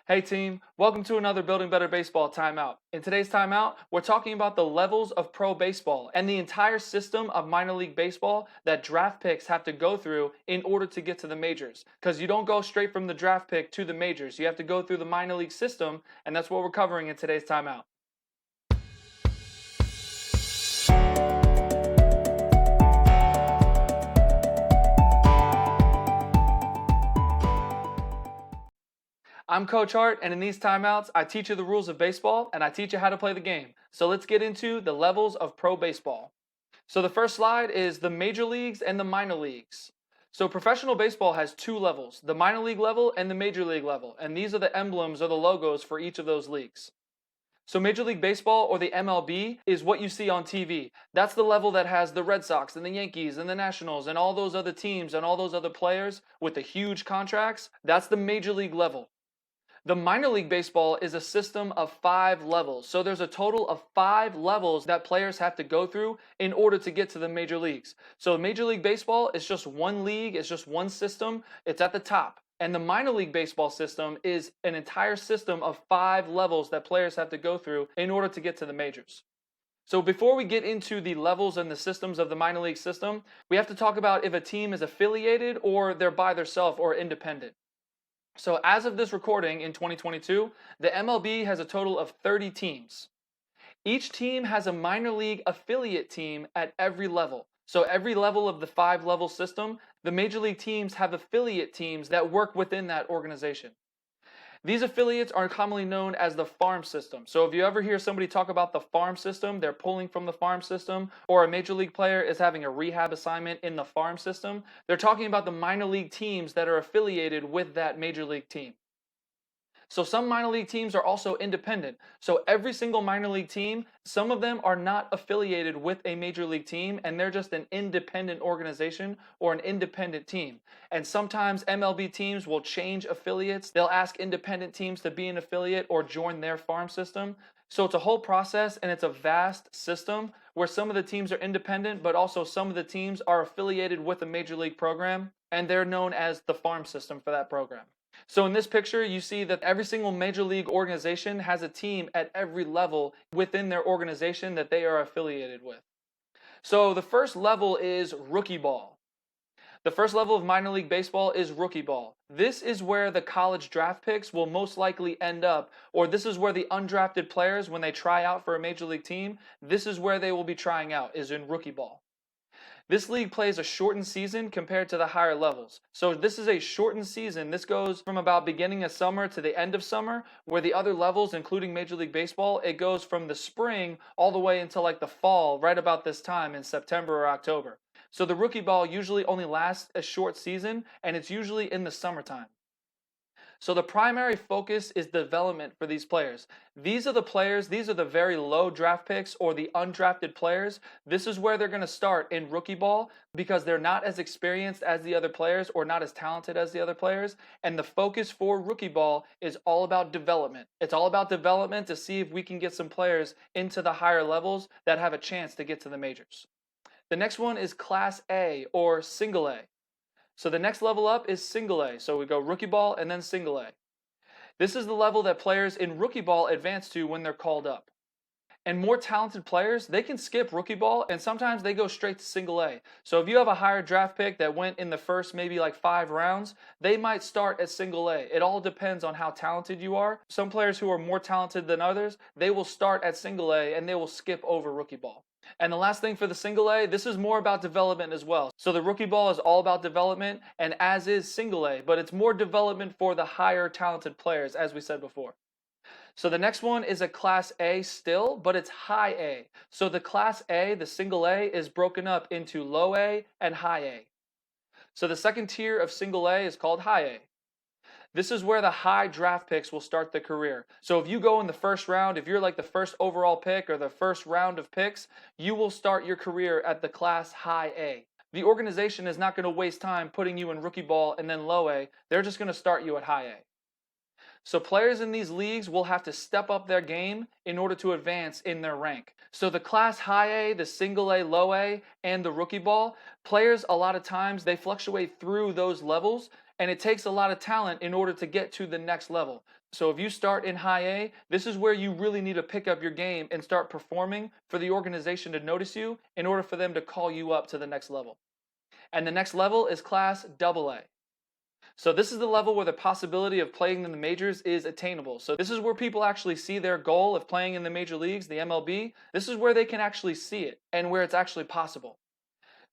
Hey team, welcome to another Building Better Baseball timeout. In today's timeout, we're talking about the levels of pro baseball and the entire system of minor league baseball that draft picks have to go through in order to get to the majors. Because you don't go straight from the draft pick to the majors, you have to go through the minor league system, and that's what we're covering in today's timeout. I'm Coach Hart, and in these timeouts, I teach you the rules of baseball and I teach you how to play the game. So let's get into the levels of pro baseball. So the first slide is the major leagues and the minor leagues. So professional baseball has two levels, the minor league level and the major league level, and these are the emblems or the logos for each of those leagues. So Major League Baseball, or the MLB, is what you see on TV. That's the level that has the Red Sox and the Yankees and the Nationals and all those other teams and all those other players with the huge contracts. That's the Major League level. The minor league baseball is a system of 5 levels. So there's a total of 5 levels that players have to go through in order to get to the major leagues. So Major League Baseball is just one league, it's just one system, it's at the top. And the minor league baseball system is an entire system of 5 levels that players have to go through in order to get to the majors. So before we get into the levels and the systems of the minor league system, we have to talk about if a team is affiliated or they're by themselves or independent. So as of this recording in 2022, the MLB has a total of 30 teams. Each team has a minor league affiliate team at every level. So every level of the 5-level system, the major league teams have affiliate teams that work within that organization. These affiliates are commonly known as the farm system. So if you ever hear somebody talk about the farm system, they're pulling from the farm system, or a major league player is having a rehab assignment in the farm system, they're talking about the minor league teams that are affiliated with that major league team. So some minor league teams are also independent. So every single minor league team, some of them are not affiliated with a major league team and they're just an independent organization or an independent team. And sometimes MLB teams will change affiliates. They'll ask independent teams to be an affiliate or join their farm system. So it's a whole process and it's a vast system where some of the teams are independent, but also some of the teams are affiliated with a major league program and they're known as the farm system for that program. So in this picture, you see that every single major league organization has a team at every level within their organization that they are affiliated with. So the first level is rookie ball. The first level of minor league baseball is rookie ball. This is where the college draft picks will most likely end up, or this is where the undrafted players, when they try out for a major league team, this is where they will be trying out, is in rookie ball. This league plays a shortened season compared to the higher levels. So this is a shortened season. This goes from about beginning of summer to the end of summer, where the other levels, including Major League Baseball, it goes from the spring all the way until like the fall, right about this time in September or October. So the rookie ball usually only lasts a short season, and it's usually in the summertime. So the primary focus is development for these players. These are the very low draft picks or the undrafted players. This is where they're going to start in rookie ball because they're not as experienced as the other players or not as talented as the other players. And the focus for rookie ball is all about development. It's all about development to see if we can get some players into the higher levels that have a chance to get to the majors. The next one is Class A or Single A. So the next level up is Single A. So we go rookie ball and then Single A. This is the level that players in rookie ball advance to when they're called up. And more talented players, they can skip rookie ball and sometimes they go straight to Single A. So if you have a higher draft pick that went in the first maybe like 5 rounds, they might start at Single A. It all depends on how talented you are. Some players who are more talented than others, they will start at Single A and they will skip over rookie ball. And the last thing for the Single A, this is more about development as well. So the rookie ball is all about development, and as is Single A, but it's more development for the higher talented players, as we said before. So the next one is a Class A still, but it's High A. So the Class A, the Single A, is broken up into Low A and High A. So the second tier of Single A is called High A. This is where the high draft picks will start their career. So if you go in the first round, if you're like the first overall pick or the first round of picks, you will start your career at the Class High A. The organization is not going to waste time putting you in rookie ball and then Low A. They're just going to start you at High A. So players in these leagues will have to step up their game in order to advance in their rank. So the Class High A, the Single A, Low A, and the rookie ball, players a lot of times they fluctuate through those levels and it takes a lot of talent in order to get to the next level. So if you start in high A, this is where you really need to pick up your game and start performing for the organization to notice you in order for them to call you up to the next level. And the next level is class AA. So this is the level where the possibility of playing in the majors is attainable. So this is where people actually see their goal of playing in the major leagues, the MLB. This is where they can actually see it and where it's actually possible.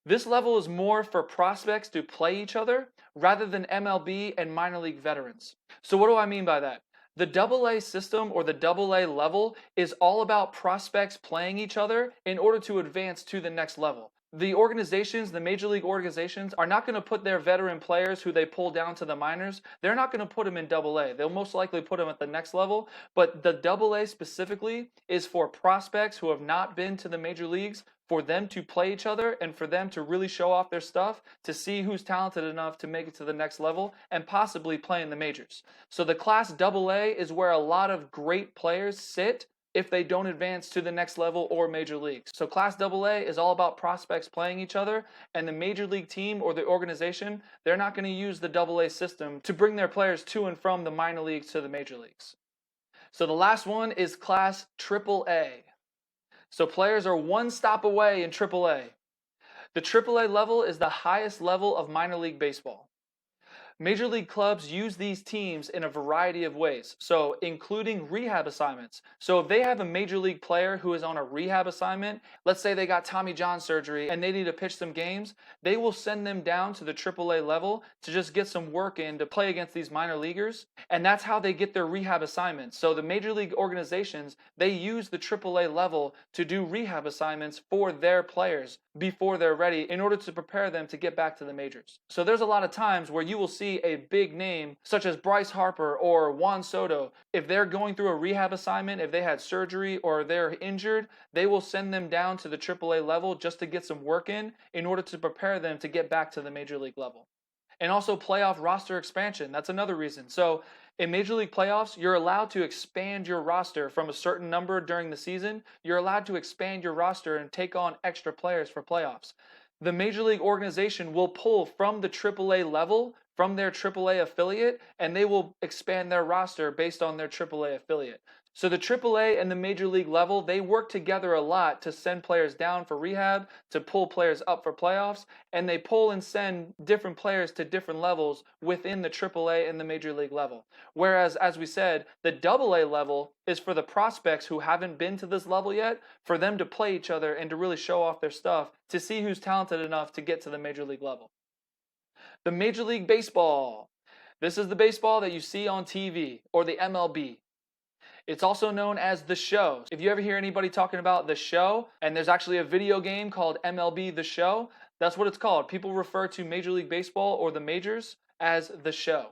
This level is more for prospects to play each other rather than MLB and minor league veterans. So what do I mean by that? The AA system or the AA level is all about prospects playing each other in order to advance to the next level. The organizations, the major league organizations, are not going to put their veteran players who they pull down to the minors, they're not going to put them in AA. They'll most likely put them at the next level, but the AA specifically is for prospects who have not been to the major leagues, for them to play each other and for them to really show off their stuff, to see who's talented enough to make it to the next level and possibly play in the majors. So the class AA is where a lot of great players sit if they don't advance to the next level or major leagues. So class AA is all about prospects playing each other, and the major league team or the organization, they're not going to use the AA system to bring their players to and from the minor leagues to the major leagues. So the last one is class AAA. So players are one stop away in AAA. The AAA level is the highest level of minor league baseball. Major league clubs use these teams in a variety of ways, so including rehab assignments. So if they have a major league player who is on a rehab assignment, let's say they got Tommy John surgery and they need to pitch some games, they will send them down to the AAA level to just get some work in to play against these minor leaguers, and that's how they get their rehab assignments. So the major league organizations, they use the AAA level to do rehab assignments for their players before they're ready in order to prepare them to get back to the majors. So there's a lot of times where you will see a big name such as Bryce Harper or Juan Soto. If they're going through a rehab assignment, if they had surgery or they're injured, they will send them down to the AAA level just to get some work in order to prepare them to get back to the major league level. And also playoff roster expansion. That's another reason. So in Major League playoffs, you're allowed to expand your roster from a certain number during the season. You're allowed to expand your roster and take on extra players for playoffs. The Major League organization will pull from the AAA level, from their AAA affiliate, and they will expand their roster based on their AAA affiliate. So the AAA and the Major League level, they work together a lot to send players down for rehab, to pull players up for playoffs, and they pull and send different players to different levels within the AAA and the Major League level. Whereas, as we said, the AA level is for the prospects who haven't been to this level yet, for them to play each other and to really show off their stuff, to see who's talented enough to get to the Major League level. The Major League Baseball. This is the baseball that you see on TV, or the MLB. It's also known as The Show. If you ever hear anybody talking about The Show, and there's actually a video game called MLB The Show, that's what it's called. People refer to Major League Baseball or the majors as The Show.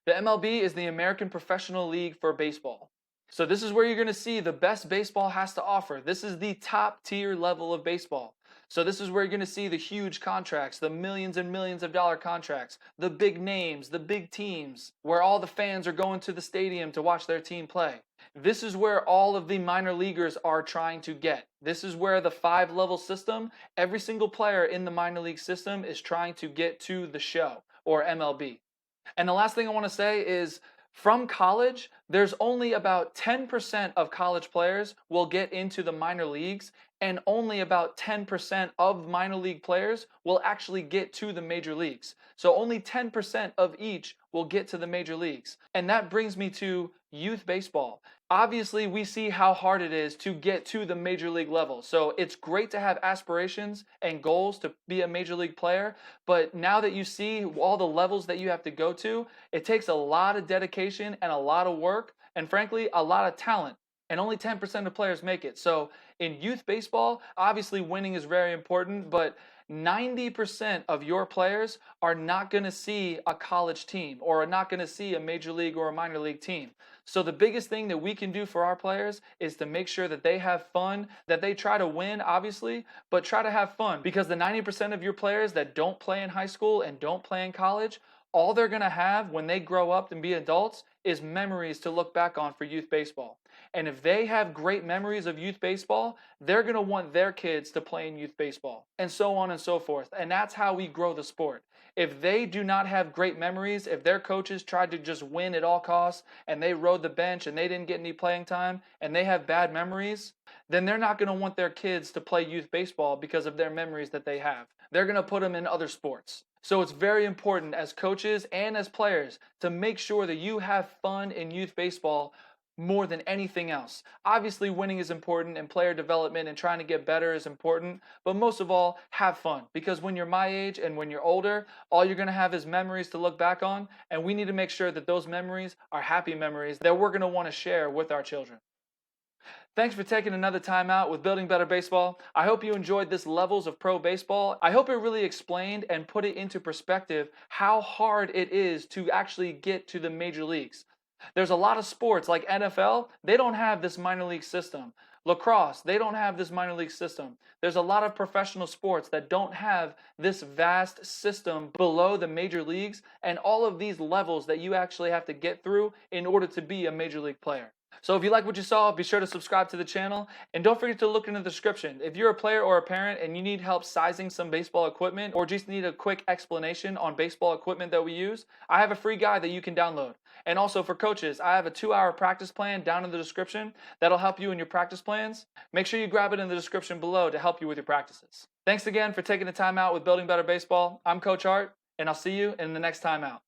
The MLB is the American Professional League for Baseball. So this is where you're going to see the best baseball has to offer. This is the top tier level of baseball. So this is where you're going to see the huge contracts, the millions and millions of dollar contracts, the big names, the big teams, where all the fans are going to the stadium to watch their team play. This is where all of the minor leaguers are trying to get. This is where the 5-level system, every single player in the minor league system is trying to get to The Show, or MLB. And the last thing I want to say is, from college, there's only about 10% of college players will get into the minor leagues, and only about 10% of minor league players will actually get to the major leagues. So only 10% of each will get to the major leagues. And that brings me to youth baseball. Obviously, we see how hard it is to get to the major league level. So it's great to have aspirations and goals to be a major league player, but now that you see all the levels that you have to go to, it takes a lot of dedication and a lot of work, and frankly, a lot of talent. And only 10% of players make it. So in youth baseball, obviously winning is very important, but 90% of your players are not going to see a college team or are not going to see a major league or a minor league team. So the biggest thing that we can do for our players is to make sure that they have fun, that they try to win, obviously, but try to have fun, because the 90% of your players that don't play in high school and don't play in college all they're going to have when they grow up and be adults is memories to look back on for youth baseball. And if they have great memories of youth baseball, they're going to want their kids to play in youth baseball, and so on and so forth. And that's how we grow the sport. If they do not have great memories, if their coaches tried to just win at all costs and they rode the bench and they didn't get any playing time and they have bad memories, then they're not going to want their kids to play youth baseball because of their memories that they have. They're going to put them in other sports. So it's very important as coaches and as players to make sure that you have fun in youth baseball more than anything else. Obviously, winning is important and player development and trying to get better is important, but most of all, have fun, because when you're my age and when you're older, all you're going to have is memories to look back on, and we need to make sure that those memories are happy memories that we're going to want to share with our children. Thanks for taking another time out with Building Better Baseball. I hope you enjoyed this levels of pro baseball. I hope it really explained and put it into perspective how hard it is to actually get to the major leagues. There's a lot of sports like NFL, they don't have this minor league system. Lacrosse, they don't have this minor league system. There's a lot of professional sports that don't have this vast system below the major leagues and all of these levels that you actually have to get through in order to be a major league player. So if you like what you saw, be sure to subscribe to the channel, and don't forget to look in the description. If you're a player or a parent and you need help sizing some baseball equipment or just need a quick explanation on baseball equipment that we use, I have a free guide that you can download. And also for coaches, I have a 2-hour practice plan down in the description that'll help you in your practice plans. Make sure you grab it in the description below to help you with your practices. Thanks again for taking the time out with Building Better Baseball. I'm Coach Art, and I'll see you in the next time out.